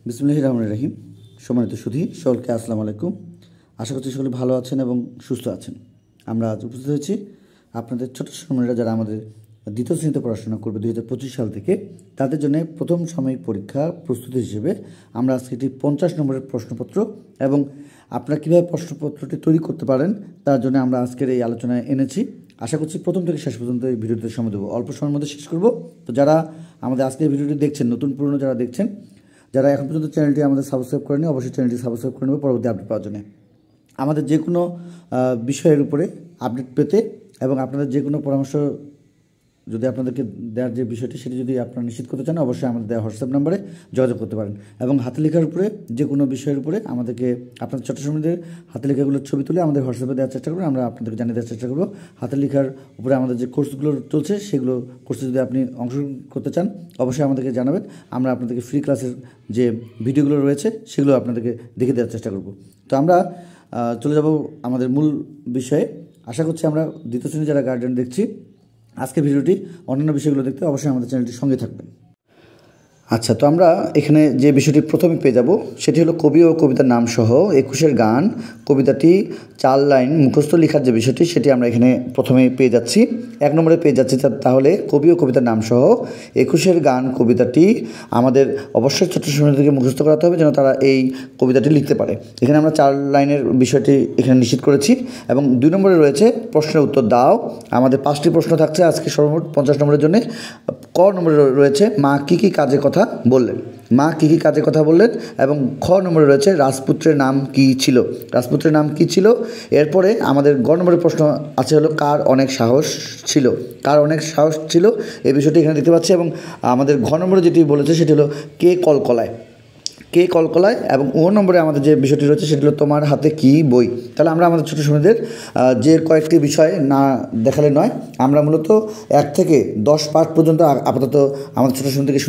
বিসমিল্লাহির রহমানির রহিম। সম্মানিত সুধী সকলকে আসসালামু আলাইকুম। আশা করছি সকলে ভালো আছেন এবং সুস্থ আছেন। আমরা আজ উপস্থিত হয়েছি আপনাদের ছোট সময়রা যারা আমাদের দ্বিতীয় শ্রেণীতে পড়াশোনা করবে 2025 সাল থেকে, তাদের জন্য প্রথম সাময়িক পরীক্ষা প্রস্তুতি হিসেবে আমরা আজকে এটি 50 নম্বরের প্রশ্নপত্র এবং আপনারা কীভাবে প্রশ্নপত্রটি তৈরি করতে পারেন তার জন্য আমরা আজকের এই আলোচনায় এনেছি। আশা করছি প্রথম থেকে শেষ পর্যন্ত এই ভিডিওতে সময় দেবো, অল্প সময়ের মধ্যে শেষ করব। তো যারা আমাদের আজকের ভিডিওটি দেখছেন, নতুন পুরনো যারা দেখছেন, যারা এখন পর্যন্ত চ্যানেলটি আমাদের সাবস্ক্রাইব করেনি, অবশ্যই চ্যানেলটি সাবস্ক্রাইব করে নেবে পরবর্তী আপডেট পাওয়ার জন্য। আমাদের যে কোনো বিষয়ের উপরে আপডেট পেতে এবং আপনাদের যে কোনো পরামর্শ যদি আপনাদেরকে দেওয়ার যে বিষয়টি সেটি যদি আপনারা নিশ্চিত করতে চান, অবশ্যই আমাদের দেওয়া হোয়াটসঅ্যাপ নাম্বারে যোগাযোগ করতে পারেন। এবং হাতে লেখার উপরে যে কোনো বিষয়ের উপরে আমাদেরকে আপনাদের ছোট সময়দের হাতে লেখাগুলোর ছবি তুলে আমাদের হোয়াটসঅ্যাপে দেওয়ার চেষ্টা করবেন, আমরা আপনাদেরকে জানিয়ে দেওয়ার চেষ্টা করবো। হাতে লেখার উপরে আমাদের যে কোর্সগুলো চলছে সেগুলো কোর্সে যদি আপনি অংশগ্রহণ করতে চান অবশ্যই আমাদেরকে জানাবেন। আমরা আপনাদেরকে ফ্রি ক্লাসের যে ভিডিওগুলো রয়েছে সেগুলো আপনাদেরকে দেখে দেওয়ার চেষ্টা করব। তো আমরা চলে যাব আমাদের মূল বিষয়ে। আশা করছি আমরা দ্বিতীয় শ্রেণী যারা গার্ডিয়ান দেখছি আজকের ভিডিওটি অন্যান্য বিষয়গুলো দেখতে অবশ্যই আমাদের চ্যানেলটির সঙ্গে থাকবেন। আচ্ছা, তো আমরা এখানে যে বিষয়টি প্রথমে পেয়ে যাব সেটি হলো কবি ও কবিতার নাম সহ 21 গান। কবিতাটি 4 লাইন মুখস্থ লেখার যে বিষয়টি সেটি আমরা এখানে প্রথমে পেয়ে যাচ্ছি, 1 নম্বরে পেয়ে যাচ্ছি। তাহলে কবি ও কবিতার নাম সহ 21 গান কবিতাটি আমাদের অবশ্যই ছোট ছোটদেরকে মুখস্থ করাতে হবে যেন তারা এই কবিতাটি লিখতে পারে। এখানে আমরা 4 লাইনের বিষয়টি এখানে নিশ্চিত করেছি। এবং 2 নম্বরে রয়েছে প্রশ্নের উত্তর দাও। আমাদের 5টি প্রশ্ন থাকছে আজকে সর্বমোট 50 নম্বরের জন্য। ক নম্বরে রয়েছে মা কী কী কাজের কথা বললেন, মা কী কী কাজের কথা বললেন। এবং খ নম্বরে রয়েছে রাজপুত্রের নাম কী ছিল, রাজপুত্রের নাম কী ছিল। এরপরে আমাদের গ নম্বরের প্রশ্ন আছে হলো কার অনেক সাহস ছিল, কার অনেক সাহস ছিল এই বিষয়টি এখানে দেখতে পাচ্ছি। এবং আমাদের ঘ নম্বরে যেটি বলেছে সেটি হলো কে কলকলায়, কে কলকলায়। এবং ও নম্বরে আমাদের যে বিষয়টি রয়েছে সেটি হলো তোমার হাতে কী বই। তাহলে আমরা আমাদের ছোটো সময়দের যে কয়েকটি বিষয় না দেখালে নয়, আমরা মূলত 1 থেকে 10 পার্ট পর্যন্ত আপাতত আমাদের ছোটো সময় থেকে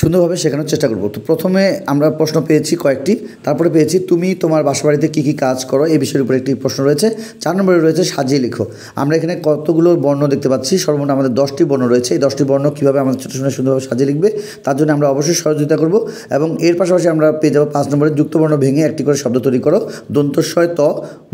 সুন্দরভাবে শেখানোর চেষ্টা করব। তো প্রথমে আমরা প্রশ্ন পেয়েছি কয়েকটি, তারপরে পেয়েছি তুমি তোমার বাসাবাড়িতে কী কী কাজ করো এই বিষয়ের উপরে একটি প্রশ্ন রয়েছে। 4 নম্বরে রয়েছে সাজিয়ে লিখো। আমরা এখানে কতগুলো বর্ণ দেখতে পাচ্ছি, সর্বমোট আমাদের 10টি বর্ণ রয়েছে। এই 10টি বর্ণ কীভাবে আমাদের ছোটো সময় সুন্দরভাবে সাজিয়ে লিখবে তার জন্য আমরা অবশ্যই সহযোগিতা করব। এবং এর পাশাপাশি আমরা পেয়ে যাবো 5 নম্বরে যুক্তবর্ণ ভেঙে একটি করে শব্দ তৈরি করো। দন্তস্বয় ত,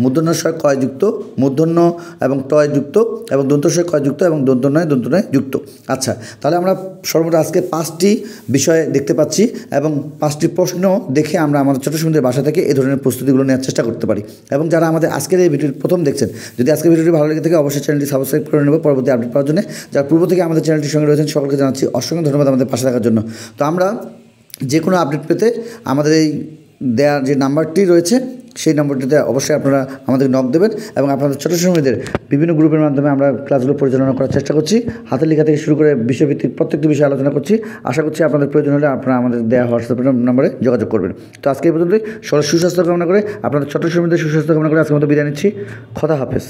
মূর্ধন্যস্বয় কয় যুক্ত, মূর্ধন্য এবং টয় যুক্ত, এবং দন্তস্বয় কয় যুক্ত, এবং দন্তনয় যুক্ত। আচ্ছা, তাহলে আমরা সর্বমোট আজকে 5টি বিষয়ে দেখতে পাচ্ছি এবং 5টি প্রশ্ন দেখে আমরা আমাদের ছোটো সময়দের বাসা থেকে এই ধরনের প্রস্তুতিগুলো নেওয়ার চেষ্টা করতে পারি। এবং যারা আমাদের আজকের এই ভিডিওটি প্রথম দেখছেন, যদি আজকের ভিডিওটি ভালো লেগে থাকে অবশ্যই চ্যানেলটি সাবস্ক্রাইব করে নেব পরবর্তী আপডেট পাওয়ার জন্য। যারা পূর্ব থেকে আমাদের চ্যানেলটির সঙ্গে রয়েছেন সকলকে জানাচ্ছি অসংখ্য ধন্যবাদ আমাদের পাশে থাকার জন্য। তো আমরা যে কোনো আপডেট পেতে আমাদের এই দেওয়ার যে নাম্বারটি রয়েছে সেই নম্বরটিতে অবশ্যই আপনারা আমাদের নক দেবেন। এবং আপনাদের ছোটো সময়দের বিভিন্ন গ্রুপের মাধ্যমে আমরা ক্লাসগুলো পরিচালনা করার চেষ্টা করছি। হাতের লেখা থেকে শুরু করে বিষয়ভিত্তিক প্রত্যেকটি বিষয়ে আলোচনা করছি। আশা করছি আপনাদের প্রয়োজন হলে আপনারা আমাদের দেওয়া হোয়াটসঅ্যাপ নম্বরে যোগাযোগ করবেন। তো আজকে এই পর্যন্তই। সকলের সুস্বাস্থ্য কামনা করে, আপনাদের ছোটো সময়দের সুস্বাস্থ্য কামনা করে আজকের মতো বিদায় নিচ্ছি। খোদা হাফেজ।